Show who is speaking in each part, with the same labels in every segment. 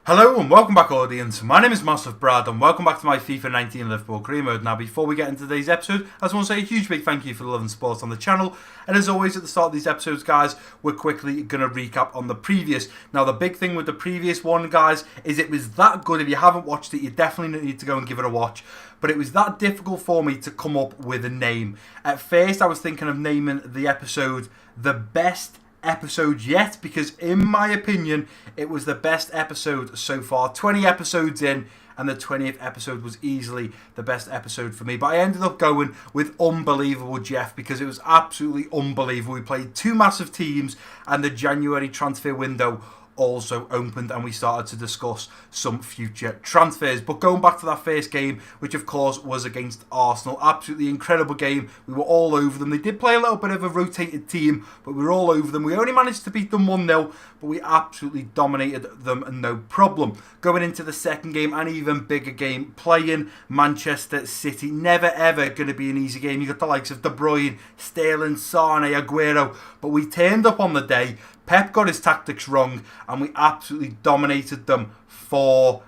Speaker 1: Hello and welcome back, audience. My name is MassiveBrad and welcome back to my FIFA 19 Liverpool career mode. Now, before we get into today's episode, I just want to say a huge big thank you for the love and support on the channel. And as always, at the start of these episodes, guys, we're quickly going to recap on the previous. Now, the big thing with the previous one, guys, is it was that good. If you haven't watched it, you definitely need to go and give it a watch. But it was that difficult for me to come up with a name. At first, I was thinking of naming the episode The Best Episode Yet, because in my opinion it was the best episode so far. 20 episodes in, and the 20th episode was easily the best episode for me, but I ended up going with Unbelievable Jeff because it was absolutely unbelievable. We played two massive teams and the January transfer window also opened and we started to discuss some future transfers. But going back to that first game, which of course was against Arsenal, absolutely incredible game. We were all over them. They did play a little bit of a rotated team, but we were all over them. We only managed to beat them 1-0, but we absolutely dominated them, no problem. Going into the second game, an even bigger game, playing Manchester City. Never ever going to be an easy game. You got the likes of De Bruyne, Sterling, Sane, Aguero, but we turned up on the day. Pep got his tactics wrong and we absolutely dominated them 4-0.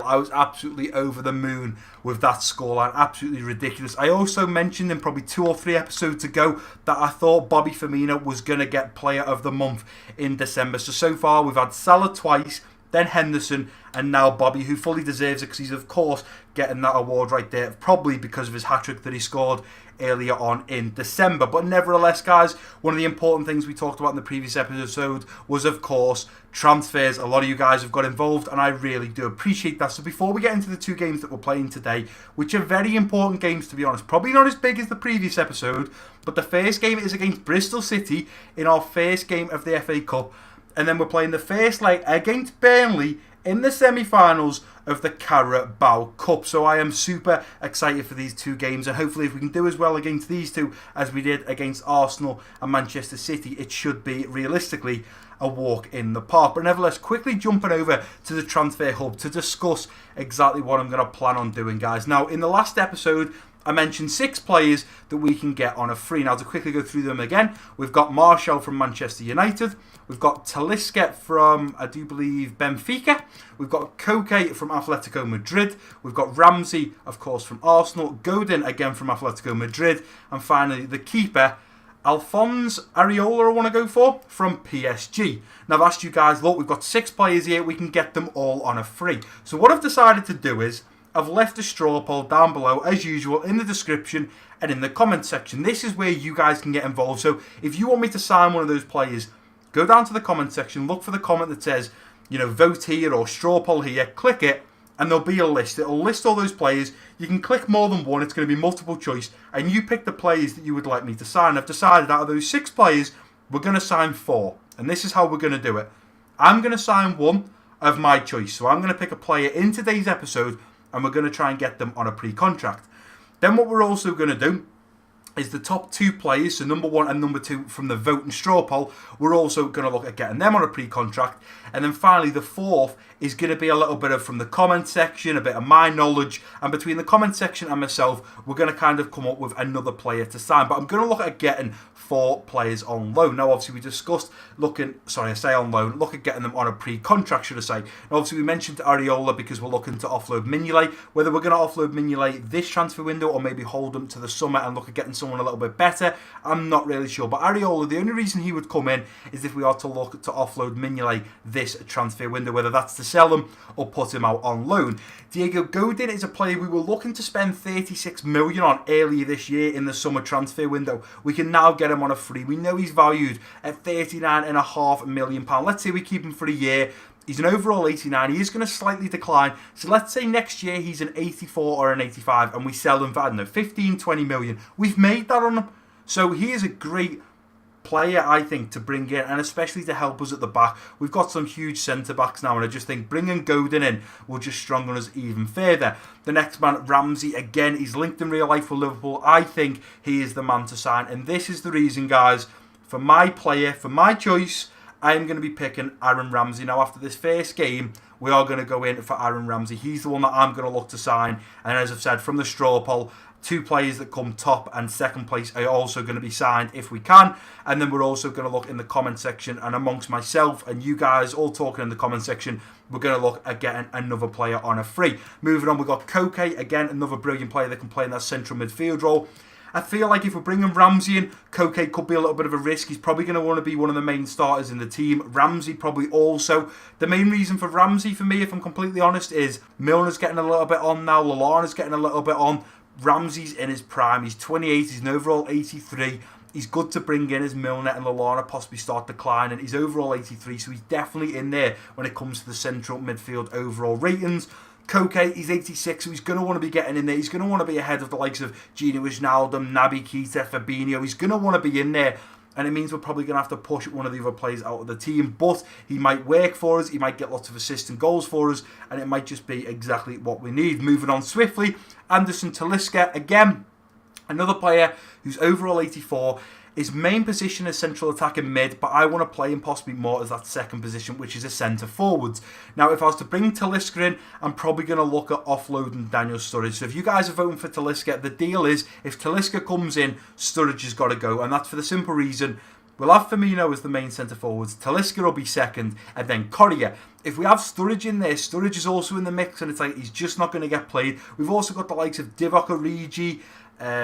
Speaker 1: I was absolutely over the moon with that scoreline. Absolutely ridiculous. I also mentioned in probably 2 or 3 episodes ago that I thought Bobby Firmino was going to get Player of the Month in December. So far we've had Salah twice, then Henderson, and now Bobby, who fully deserves it because he's of course getting that award right there, probably because of his hat-trick that he scored earlier on in December. But nevertheless, guys, one of the important things we talked about in the previous episode was, of course, transfers. A lot of you guys have got involved and I really do appreciate that. So before we get into the 2 games that we're playing today, which are very important games to be honest, probably not as big as the previous episode, but the first game is against Bristol City in our first game of the FA Cup, and then we're playing the first leg against Burnley in the semi-finals of the Carabao Cup. So I am super excited for these 2 games, and hopefully if we can do as well against these 2 as we did against Arsenal and Manchester City, it should be realistically a walk in the park. But nevertheless, quickly jumping over to the transfer hub to discuss exactly what I'm going to plan on doing, guys. Now, in the last episode, I mentioned 6 players that we can get on a free. Now, to quickly go through them again, we've got Martial from Manchester United. We've got Talisca from, I do believe, Benfica. We've got Koke from Atletico Madrid. We've got Ramsey, of course, from Arsenal. Godin, again, from Atletico Madrid. And finally, the keeper, Alphonse Areola, I want to go for, from PSG. Now, I've asked you guys, look, we've got 6 players here. We can get them all on a free. So what I've decided to do is, I've left a straw poll down below, as usual, in the description and in the comment section. This is where you guys can get involved. So if you want me to sign one of those players, go down to the comment section, look for the comment that says, you know, vote here or straw poll here, click it, and there'll be a list. It'll list all those players. You can click more than one. It's going to be multiple choice, and you pick the players that you would like me to sign. I've decided out of those 6 players, we're going to sign 4, and this is how we're going to do it. I'm going to sign one of my choice. So I'm going to pick a player in today's episode, and we're going to try and get them on a pre-contract. Then what we're also going to do is the top 2 players, so number 1 and number 2 from the vote and straw poll, we're also going to look at getting them on a pre-contract. And then finally, the 4th is going to be a little bit of from the comment section, a bit of my knowledge, and between the comment section and myself, we're going to kind of come up with another player to sign. But I'm going to look at getting 4 players on loan. Now, obviously, we discussed look at getting them on a pre-contract, should I say. Now, obviously, we mentioned Areola because we're looking to offload Mignolet. Whether we're going to offload Mignolet this transfer window or maybe hold them to the summer and look at getting someone a little bit better, I'm not really sure. But Areola, the only reason he would come in is if we are to look to offload Mignolet this transfer window, whether that's to sell him or put him out on loan. Diego Godin is a player we were looking to spend 36 million on earlier this year in the summer transfer window. We can now get him on a free. We know he's valued at £39.5 million. Let's say we keep him for a year. He's an overall 89. He is going to slightly decline. So let's say next year he's an 84 or an 85 and we sell him for, I don't know, 15, 20 million. We've made that on him. So he is a great player, I think, to bring in, and especially to help us at the back. We've got some huge centre-backs now, and I just think bringing Godin in will just strengthen us even further. The next man, Ramsey, again, he's linked in real life with Liverpool. I think he is the man to sign, and this is the reason, guys, for my player, for my choice, I am going to be picking Aaron Ramsey. Now, after this first game, we are going to go in for Aaron Ramsey. He's the one that I'm going to look to sign. And as I've said, from the straw poll, 2 players that come top and second place are also going to be signed if we can. And then we're also going to look in the comment section, and amongst myself and you guys all talking in the comment section, we're going to look at getting another player on a free. Moving on, we've got Koke, again, another brilliant player that can play in that central midfield role. I feel like if we're bringing Ramsey in, Koke could be a little bit of a risk. He's probably going to want to be one of the main starters in the team. Ramsey probably also. The main reason for Ramsey, for me, if I'm completely honest, is Milner's getting a little bit on now. Lallana's getting a little bit on. Ramsey's in his prime. He's 28. He's an overall 83. He's good to bring in as Milner and Lallana possibly start declining. He's overall 83, so he's definitely in there when it comes to the central midfield overall ratings. Koke, he's 86, so he's going to want to be getting in there. He's going to want to be ahead of the likes of Gino Wijnaldum, Naby Keita, Fabinho. He's going to want to be in there, and it means we're probably going to have to push one of the other players out of the team. But he might work for us, he might get lots of assists and goals for us, and it might just be exactly what we need. Moving on swiftly, Anderson Talisca, again, another player who's overall 84. His main position is central attacking mid, but I want to play him possibly more as that second position, which is a centre forwards. Now, if I was to bring Talisca in, I'm probably going to look at offloading Daniel Sturridge. So if you guys are voting for Talisca, the deal is, if Talisca comes in, Sturridge has got to go. And that's for the simple reason, we'll have Firmino as the main centre forwards, Talisca will be second, and then Correa. If we have Sturridge in there, Sturridge is also in the mix, and it's like he's just not going to get played. We've also got the likes of Divock Origi.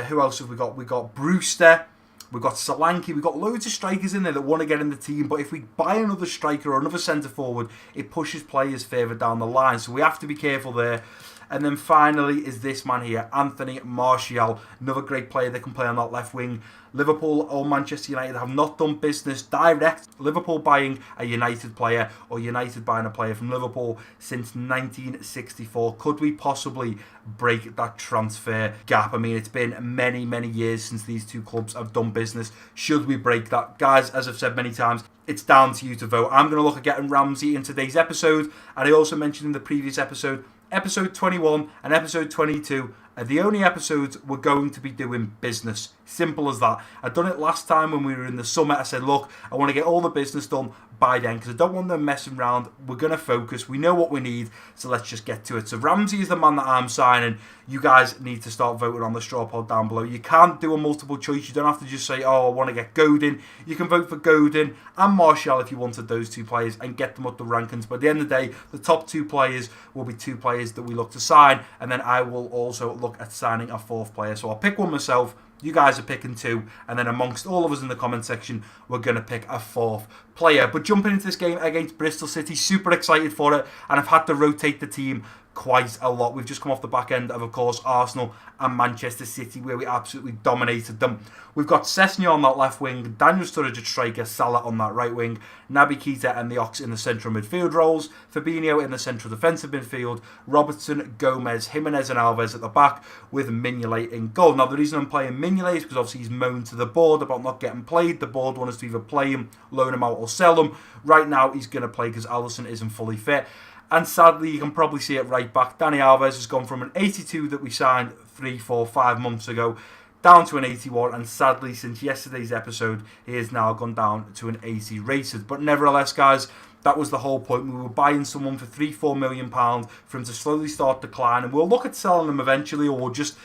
Speaker 1: Who else have we got? We've got Brewster. We've got Solanke, we've got loads of strikers in there that want to get in the team, but if we buy another striker or another centre forward, it pushes players further down the line, so we have to be careful there. And then finally is this man here, Anthony Martial, another great player that can play on that left wing. Liverpool or Manchester United have not done business direct, Liverpool buying a United player or United buying a player from Liverpool since 1964. Could we possibly break that transfer gap? I mean, it's been many, many years since these two clubs have done business. Should we break that? Guys, as I've said many times, it's down to you to vote. I'm going to look at getting Ramsey in today's episode, and I also mentioned in the previous episode, episode 21 and episode 22 are the only episodes we're going to be doing business. Simple as that. I done it last time when we were in the summer. I said, look, I want to get all the business done by then because I don't want them messing around. We're going to focus. We know what we need, so let's just get to it. So Ramsey is the man that I'm signing. You guys need to start voting on the straw poll down below. You can't do a multiple choice. You don't have to just say, oh, I want to get Godin. You can vote for Godin and Martial if you wanted those two players and get them up the rankings. But at the end of the day, the top 2 players will be 2 players that we look to sign, and then I will also look at signing a 4th player. So I'll pick one myself. You guys are picking 2, and then amongst all of us in the comment section, we're going to pick a 4th player. But jumping into this game against Bristol City, super excited for it, and I've had to rotate the team quite a lot. We've just come off the back end of course, Arsenal and Manchester City, where we absolutely dominated them. We've got Sessegnon on that left wing, Daniel Sturridge at striker, Salah on that right wing, Naby Keita and the Ox in the central midfield roles, Fabinho in the central defensive midfield, Robertson, Gomez, Jimenez and Alves at the back, with Mignolet in goal. Now, the reason I'm playing Mignolet is because obviously he's moaned to the board about not getting played. The board wants us to either play him, loan him out or sell him. Right now, he's going to play because Alisson isn't fully fit. And sadly, you can probably see it right back. Dani Alves has gone from an 82 that we signed 3, 4, 5 months ago down to an 81. And sadly, since yesterday's episode, he has now gone down to an 80 rated. But nevertheless, guys, that was the whole point. We were buying someone for £3-4 million for him to slowly start declining. We'll look at selling him eventually, or we'll just,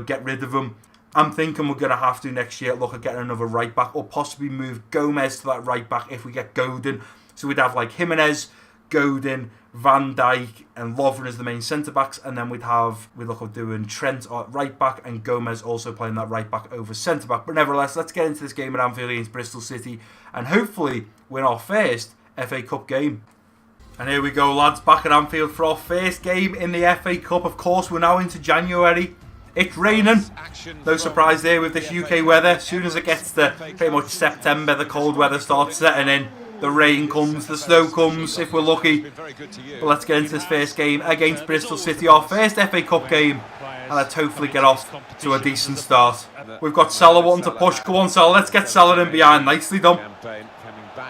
Speaker 1: get rid of him. I'm thinking we're going to have to next year look at getting another right back, or possibly move Gomez to that right back if we get Godin. So we'd have like Jimenez, Godin, Van Dijk and Lovren as the main centre-backs, and then we'd look at doing Trent at right-back and Gomez also playing that right-back over centre-back. But nevertheless, let's get into this game at Anfield against Bristol City and hopefully win our first FA Cup game. And here we go, lads, back at Anfield for our first game in the FA Cup. Of course, we're now into January. It's raining. No surprise there with this UK weather. As soon as it gets to pretty much September, the cold weather starts setting in. The rain comes, the snow comes, if we're lucky. But let's get into this first game against Bristol City, our first FA Cup game. And let's hopefully get off to a decent start. We've got Salah wanting to push. Go on, Salah. Let's get Salah in behind. Nicely done.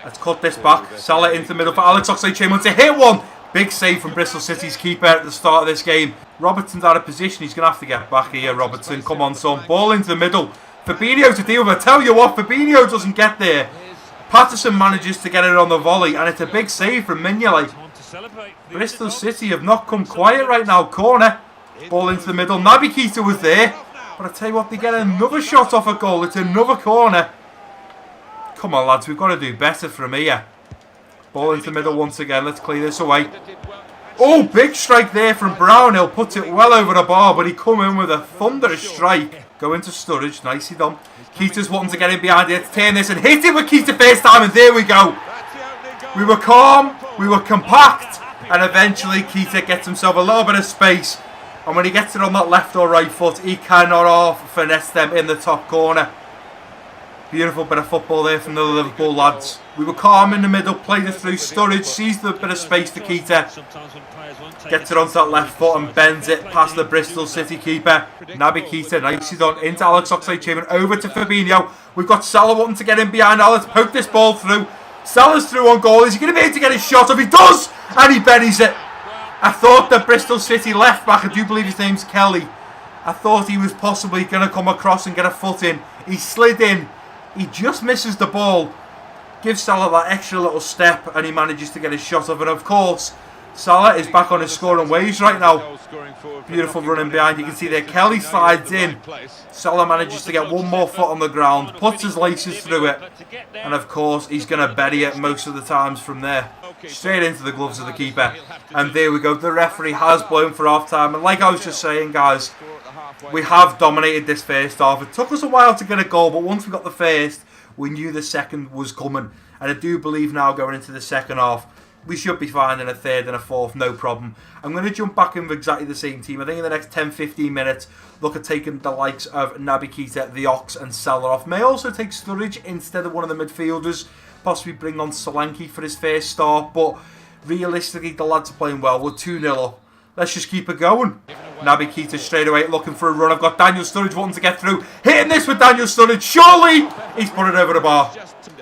Speaker 1: Let's cut this back. Salah into the middle for Alex Oxlade-Chamberlain to hit one. Big save from Bristol City's keeper at the start of this game. Robertson's out of position. He's going to have to get back here, Robertson. Come on, son. Ball into the middle. Fabinho to deal with. I tell you what, Fabinho doesn't get there. Patterson manages to get it on the volley, and it's a big save from Mignolet. Bristol City have not come quiet right now. Corner. Ball into the middle. Naby Keita was there. But I tell you what, they get another shot off a goal. It's another corner. Come on, lads. We've got to do better from here. Ball into the middle once again. Let's clear this away. Oh, big strike there from Brownhill. Puts it well over the bar, but he come in with a thunderous strike. Go into Sturridge. Nicely done. Keita's wanting to get in behind it. Turn this and hit it with Keita first time, and there we go. We were calm. We were compact. And eventually Keita gets himself a little bit of space. And when he gets it on that left or right foot, he cannot finesse them in the top corner. Beautiful bit of football there from the Liverpool lads. We were calm in the middle, played it through. Sturridge sees the bit of space to Keita. Gets it onto that left foot and bends it past the Bristol City keeper. Naby Keita, nicely done, into Alex Oxlade-Chamberlain, over to Fabinho. We've got Salah wanting to get in behind. Now let's poke this ball through. Salah's through on goal. Is he going to be able to get his shot off? He does! And he buries it. I thought the Bristol City left back, I do believe his name's Kelly, I thought he was possibly going to come across and get a foot in. He slid in. He just misses the ball. Gives Salah that extra little step and he manages to get his shot off. And of course, Salah is back on his scoring waves right now. Beautiful running behind. You can see there Kelly slides in. Salah manages to get one more foot on the ground. Puts his laces through it. And of course, he's going to bury it most of the times from there. Straight into the gloves of the keeper. And there we go. The referee has blown for half time. And like I was just saying, guys, we have dominated this first half. It took us a while to get a goal, but once we got the first, we knew the second was coming. And I do believe now going into the second half, we should be fine in a third and a fourth, no problem. I'm going to jump back in with exactly the same team. I think in the next 10-15 minutes, look at taking the likes of Naby Keita, the Ox and Salah off. May also take Sturridge instead of one of the midfielders. Possibly bring on Solanke for his first start. But realistically, the lads are playing well. We're 2-0 up. Let's just keep it going. Naby Keita straight away looking for a run. I've got Daniel Sturridge wanting to get through. Hitting this with Daniel Sturridge. Surely he's put it over the bar.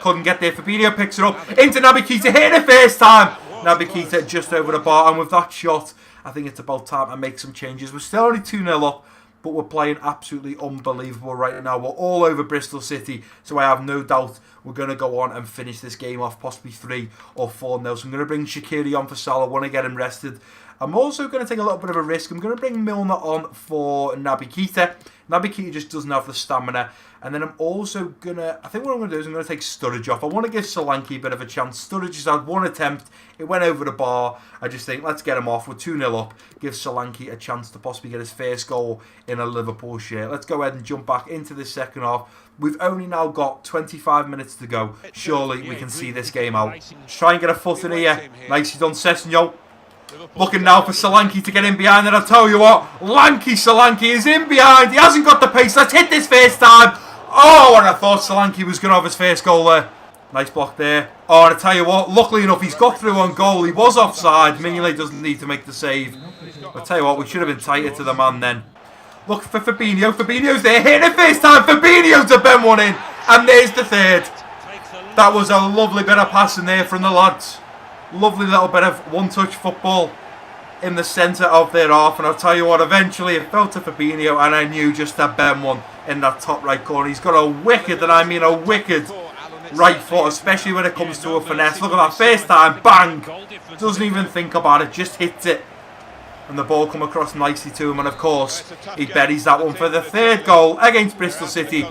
Speaker 1: Couldn't get there. Fabinho picks it up. Into Naby Keita. Hitting it first time. Naby Keita just over the bar. And with that shot, I think it's about time to make some changes. We're still only 2-0 up. But we're playing absolutely unbelievable right now. We're all over Bristol City. So I have no doubt we're going to go on and finish this game off. Possibly 3 or 4-0. So I'm going to bring Shaqiri on for Salah. I want to get him rested. I'm also going to take a little bit of a risk. I'm going to bring Milner on for Naby Keita. Naby Keita just doesn't have the stamina. And then I'm also going to... I think what I'm going to do is I'm going to take Sturridge off. I want to give Solanke a bit of a chance. Sturridge has had one attempt. It went over the bar. I just think, let's get him off. We're 2-0 up. Give Solanke a chance to possibly get his first goal in a Liverpool shirt. Let's go ahead and jump back into the second half. We've only now got 25 minutes to go. Surely we can see this game out. Let's try and get a foot in here. Nicely done, Sessegnon. Looking now for Solanke to get in behind, and I'll tell you what, Lanky Solanke is in behind. He hasn't got the pace. Let's hit this first time. Oh, and I thought Solanke was going to have his first goal there. Nice block there. Oh, and I tell you what, luckily enough, he's got through on goal. He was offside. Mignolet doesn't need to make the save. I'll tell you what, we should have been tighter to the man then. Look for Fabinho. Fabinho's there. Hitting it first time. Fabinho to bend one in. And there's the third. That was a lovely bit of passing there from the lads. Lovely little bit of one-touch football in the centre of their half. And I'll tell you what, eventually it fell to Fabinho and I knew just to bend one in that top right corner. He's got a wicked, and I mean a wicked, right foot, especially when it comes to a finesse. Look at that, first time, bang! Doesn't even think about it, just hits it. And the ball come across nicely to him, and of course, he buries that one for the third goal against Bristol City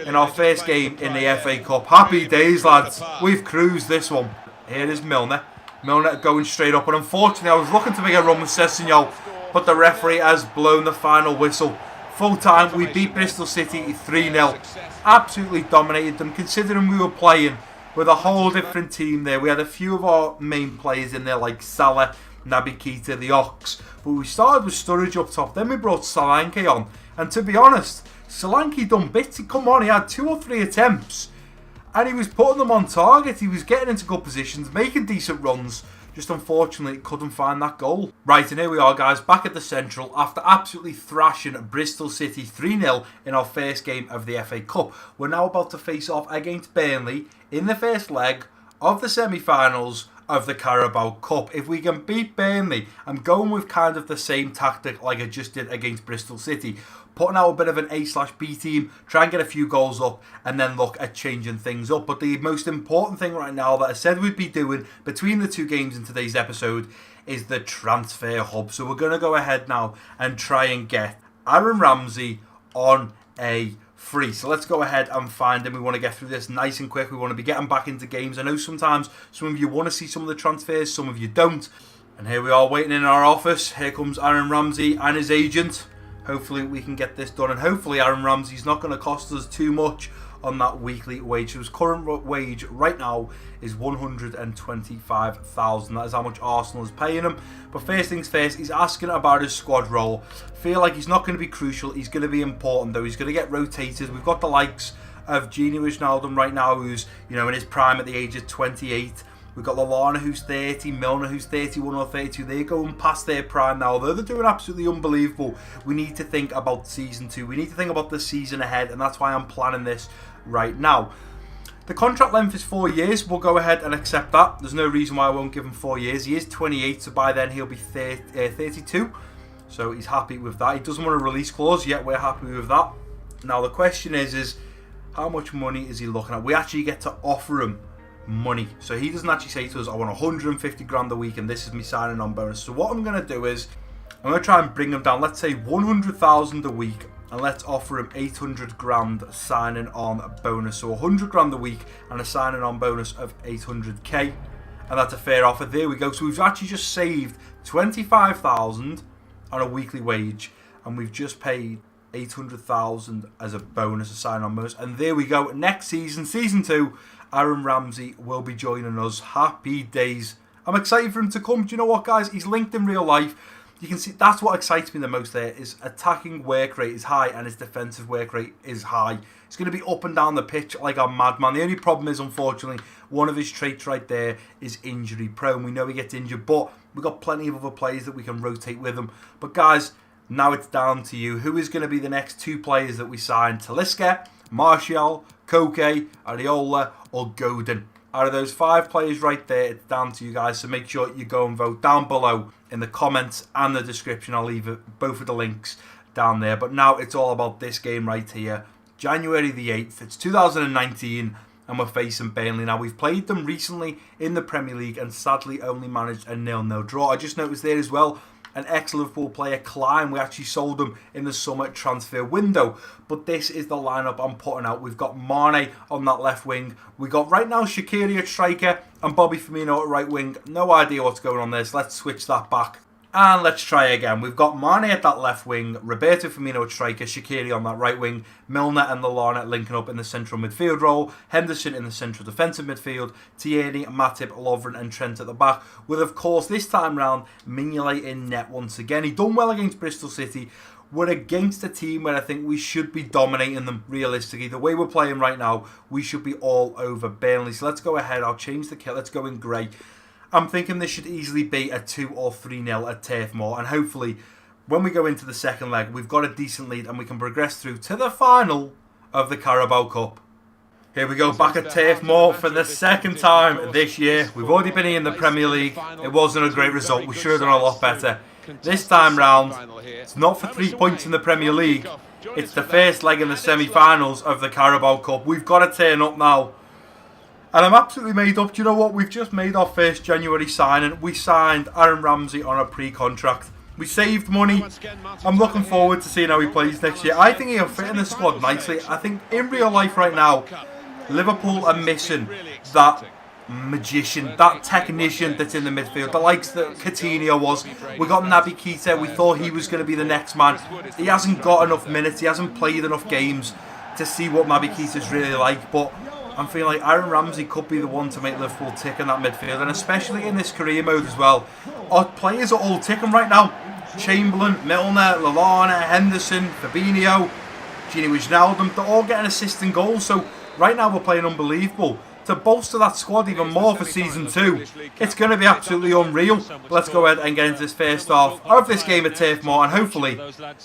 Speaker 1: in our first game in the FA Cup. Happy days, lads. We've cruised this one. Here is Milner. Milner going straight up, and unfortunately I was looking to make a run with Sessegnon, but the referee has blown the final whistle. Full time, we beat Bristol City 3-0. Absolutely dominated them, considering we were playing with a whole different team there. We had a few of our main players in there like Salah, Naby Keita, the Ox, but we started with Sturridge up top. Then we brought Solanke on, and to be honest, Solanke done bits. Come on, he had 2 or 3 attempts. And he was putting them on target. He was getting into good positions, making decent runs. Just unfortunately couldn't find that goal. Right, and here we are, guys, back at the Central after absolutely thrashing Bristol City 3-0 in our first game of the FA Cup. We're now about to face off against Burnley in the first leg of the semi-finals of the Carabao Cup. If we can beat Burnley, I'm going with kind of the same tactic like I just did against Bristol City. Putting out a bit of an A/B team, try and get a few goals up, and then look at changing things up. But the most important thing right now that I said we'd be doing between the two games in today's episode is the transfer hub. So we're going to go ahead now and try and get Aaron Ramsey on a free. So let's go ahead and find him. We want to get through this nice and quick. We want to be getting back into games. I know sometimes some of you want to see some of the transfers, some of you don't. And here we are waiting in our office. Here comes Aaron Ramsey and his agent. Hopefully we can get this done, and hopefully Aaron Ramsey's not going to cost us too much on that weekly wage. So his current wage right now is $125,000. That is how much Arsenal is paying him. But first things first, he's asking about his squad role. Feel like he's not going to be crucial. He's going to be important though. He's going to get rotated. We've got the likes of Gini Wijnaldum right now, who's in his prime at the age of 28. We've got Lallana who's 30, Milner who's 31 or 32. They're going past their prime now. Although they're doing absolutely unbelievable, we need to think about season 2. We need to think about the season ahead, and that's why I'm planning this right now. The contract length is 4 years. We'll go ahead and accept that. There's no reason why I won't give him 4 years. He is 28, so by then he'll be 32. So he's happy with that. He doesn't want a release clause yet. We're happy with that. Now the question is how much money is he looking at? We actually get to offer him money. So he doesn't actually say to us, I want 150 grand a week and this is me signing on bonus. So what I'm going to do is I'm going to try and bring him down. Let's say 100,000 a week, and let's offer him 800 grand signing on bonus. So 100 grand a week and a signing on bonus of 800k, and that's a fair offer. There we go. So we've actually just saved 25,000 on a weekly wage, and we've just paid 800,000 as a bonus, a sign on bonus. And there we go. Next season, season 2, Aaron Ramsey will be joining us. Happy days. I'm excited for him to come. Do you know what, guys? He's linked in real life. You can see that's what excites me the most there. His attacking work rate is high and his defensive work rate is high. He's going to be up and down the pitch like a madman. The only problem is, unfortunately, one of his traits right there is injury prone. We know he gets injured, but we've got plenty of other players that we can rotate with him. But guys, now it's down to you. Who is going to be the next 2 players that we sign? Talisca, Martial, Koke, Areola or Godin? Out of those 5 players right there, it's down to you guys. So make sure you go and vote down below in the comments and the description. I'll leave both of the links down there. But now it's all about this game right here. January the 8th. It's 2019 and we're facing Burnley. Now, we've played them recently in the Premier League and sadly only managed a 0-0 draw. I just noticed there as well, an ex-Liverpool player, Klein, we actually sold him in the summer transfer window. But this is the lineup I'm putting out. We've got Mane on that left wing. We got right now Shaqiri at striker and Bobby Firmino at right wing. No idea what's going on there, so let's switch that back. And let's try again. We've got Mane at that left wing, Roberto Firmino at striker, Shaqiri on that right wing, Milner and Lallana linking up in the central midfield role, Henderson in the central defensive midfield, Tierney, Matip, Lovren and Trent at the back, with of course this time round Mignolet in net once again. He done well against Bristol City. We're against a team where I think we should be dominating them realistically. The way we're playing right now, we should be all over Burnley. So let's go ahead. I'll change the kit. Let's go in grey. I'm thinking this should easily be a 2 or 3-0 at Turf Moor. And hopefully, when we go into the second leg, we've got a decent lead and we can progress through to the final of the Carabao Cup. Here we go, back at Turf Moor for the second time this year. We've already been in the Premier League. It wasn't a great result. We should have done a lot better. This time round, it's not for 3 points in the Premier League. It's the first leg in the semi-finals of the Carabao Cup. We've got to turn up now. And I'm absolutely made up. Do you know what? We've just made our first January signing. We signed Aaron Ramsey on a pre-contract. We saved money. I'm looking forward to seeing how he plays next year. I think he'll fit in the squad nicely. I think in real life right now, Liverpool are missing that magician, that technician that's in the midfield. The likes that Coutinho was. We got Naby Keita. We thought he was going to be the next man. He hasn't got enough minutes. He hasn't played enough games to see what Naby Keita's really like. But I'm feeling like Aaron Ramsey could be the one to make Liverpool tick in that midfield, and especially in this career mode as well. Our players are all ticking right now. Chamberlain, Milner, Lallana, Henderson, Fabinho, Gini Wijnaldum, they're all getting assists and goals. So right now we're playing unbelievable. to bolster that squad even more for Season 2. It's going to be absolutely unreal. But let's go ahead and get into this first half of this game at Turf Moor and hopefully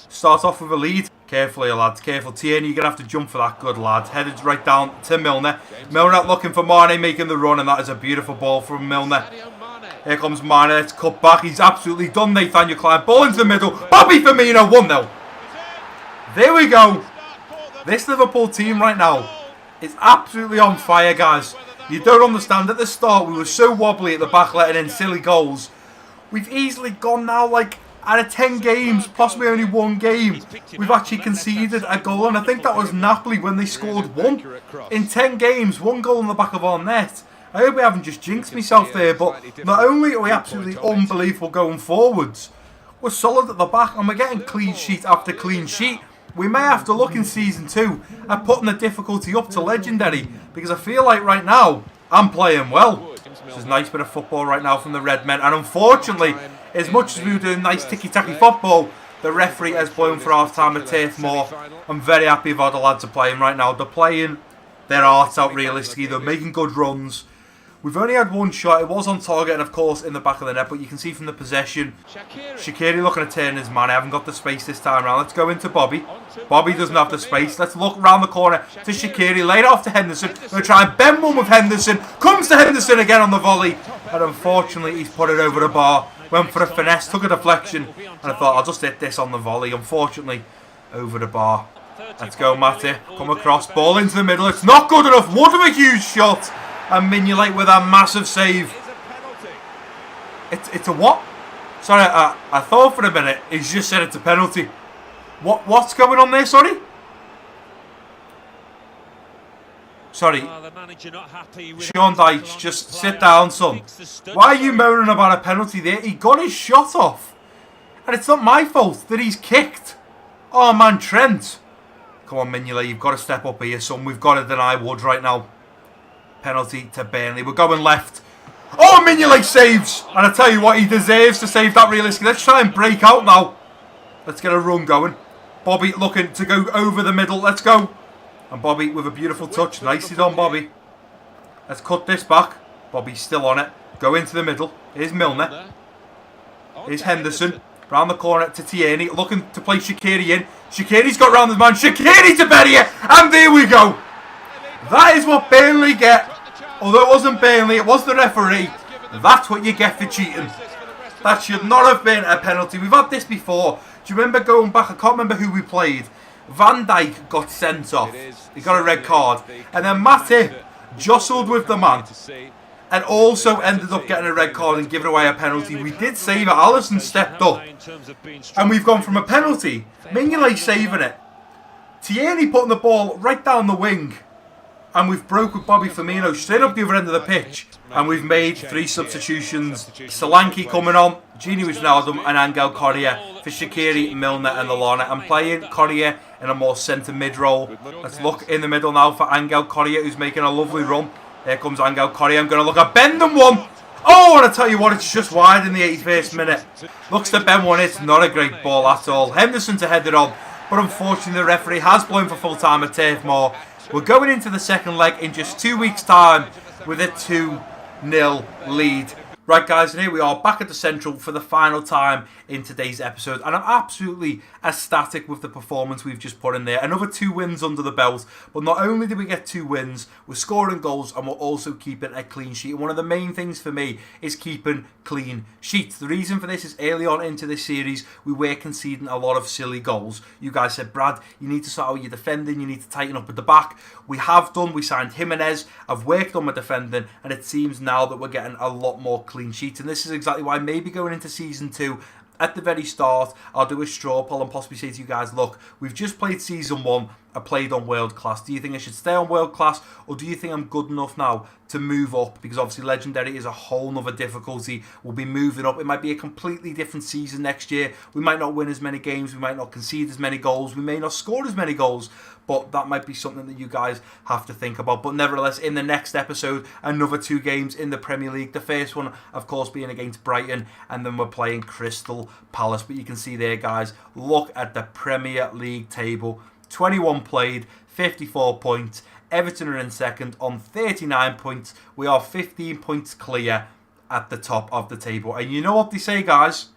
Speaker 1: start off with a lead. Carefully, lads, careful. Tierney, you're going to have to jump for that. Good lad. Headed right down to Milner. Milner looking for Mane, making the run, and that is a beautiful ball from Milner. Here comes Mane, let's cut back. He's absolutely done Nathaniel Klein. Ball into the middle. Bobby Firmino, 1-0. There we go. This Liverpool team right now is absolutely on fire, guys. You don't understand. At the start, we were so wobbly at the back, letting in silly goals. We've easily gone now, like, out of 10 games, possibly only one game, we've actually conceded a goal. And I think that was Napoli when they scored one. In 10 games, one goal in the back of our net. I hope we haven't just jinxed myself there, but not only are we absolutely unbelievable going forwards, we're solid at the back and we're getting clean sheet after clean sheet. We may have to look in Season 2 at putting the difficulty up to Legendary, because I feel like right now, I'm playing well. This is a nice bit of football right now from the Red Men, and unfortunately, as much as we were doing nice ticky-tacky football, the referee has blown for half-time at Turf Moor. I'm very happy with how the lads are playing right now. They're playing their hearts out realistically, they're making good runs. We've only had one shot. It was on target and, of course, in the back of the net. But you can see from the possession, Shaqiri looking to turn his man. I haven't got the space this time around. Let's go into Bobby. Bobby doesn't have the space. Let's look round the corner to Shaqiri. Laid it off to Henderson. Going to try and bend one with Henderson. Comes to Henderson again on the volley. And unfortunately, he's put it over the bar. Went for a finesse. Took a deflection. And I thought, I'll just hit this on the volley. Unfortunately, over the bar. Let's go, Matty. Come across. Ball into the middle. It's not good enough. What a huge shot. And Mignolet with a massive save. It's a what? Sorry, I thought for a minute he's just said it's a penalty. What's going on there? Sorry. Sorry. Sean Dyche, just sit down, son. Why are you moaning about a penalty there? He got his shot off, and it's not my fault that he's kicked. Oh man, Trent. Come on, Mignolet, you've got to step up here, son. We've got to deny Wood right now. Penalty to Burnley. We're going left. Oh, Mignolet saves. And I tell you what, he deserves to save that realistically. Let's try and break out now. Let's get a run going. Bobby looking to go over the middle. Let's go. And Bobby with a beautiful touch. Nicely done, Bobby. Let's cut this back. Bobby's still on it. Go into the middle. Here's Milner. Here's Henderson. Round the corner to Tierney. Looking to play Shaqiri in. Shaqiri's got round the man. Shaqiri to Beria. And there we go. That is what Burnley get. Although it wasn't Burnley, it was the referee. That's what you get for cheating. That should not have been a penalty. We've had this before. Do you remember going back? I can't remember who we played. Van Dijk got sent off. He got a red card. And then Matip jostled with the man. And also ended up getting a red card and giving away a penalty. We did save it. Alisson stepped up. And we've gone from a penalty. Mignolet saving it. Tierney putting the ball right down the wing. And we've broke with Bobby Firmino straight up the other end of the pitch. And we've made 3 substitutions. Solanke coming on, Gini Wijnaldum and Angel Correa for Shaqiri, Milner and Lallana. I'm playing Correa in a more centre mid role. Let's look in the middle now for Angel Correa, who's making a lovely run. Here comes Angel Correa. I'm going to look at bend them one. Oh, and I tell you what, it's just wide in the 81st minute. Looks to bend one. It's not a great ball at all. Henderson to head it on. But unfortunately, the referee has blown for full time at Turf Moor. We're going into the second leg in just 2 weeks' time with a 2-0 lead. Right, guys, and here we are back at the Central for the final time in today's episode. And I'm absolutely ecstatic with the performance we've just put in there. Another 2 wins under the belt. But not only did we get 2 wins, we're scoring goals and we're also keeping a clean sheet. And one of the main things for me is keeping clean sheets. The reason for this is early on into this series, we were conceding a lot of silly goals. You guys said, Brad, you need to sort out your defending. You need to tighten up at the back. We have done. We signed Jimenez. I've worked on my defending. And it seems now that we're getting a lot more clean sheets, and this is exactly why maybe going into Season 2 at the very start I'll do a straw poll and possibly say to you guys, look, we've just played Season 1, I played on world class. Do you think I should stay on world class, or do you think I'm good enough now to move up? Because obviously legendary is a whole nother difficulty. We'll be moving up. It might be a completely different season next year. We might not win as many games. We might not concede as many goals. We may not score as many goals. But that might be something that you guys have to think about. But nevertheless, in the next episode, another 2 games in the Premier League. The first one, of course, being against Brighton. And then we're playing Crystal Palace. But you can see there, guys, look at the Premier League table. 21 played, 54 points, Everton are in second on 39 points. We are 15 points clear at the top of the table. And you know what they say, guys?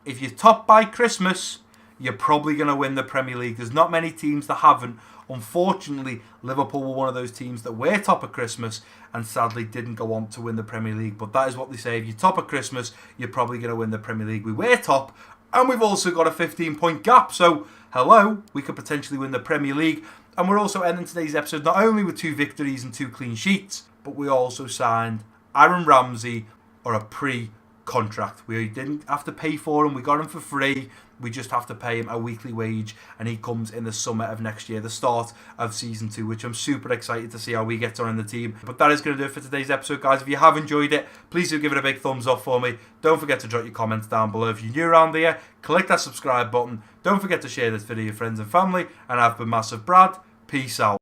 Speaker 1: If you're top by Christmas, you're probably going to win the Premier League. There's not many teams that haven't. Unfortunately, Liverpool were one of those teams that were top of Christmas and sadly didn't go on to win the Premier League. But that is what they say. If you're top of Christmas, you're probably going to win the Premier League. We were top, and we've also got a 15-point gap. So, hello, we could potentially win the Premier League. And we're also ending today's episode not only with 2 victories and 2 clean sheets, but we also signed Aaron Ramsey on a pre-contract. We didn't have to pay for him. We got him for free. We just have to pay him a weekly wage, and he comes in the summer of next year, the start of Season 2, which I'm super excited to see how he gets on in the team. But that is going to do it for today's episode, guys. If you have enjoyed it, please do give it a big thumbs up for me. Don't forget to drop your comments down below. If you're new around here, click that subscribe button. Don't forget to share this video with your friends and family. And I've been Massive Brad. Peace out.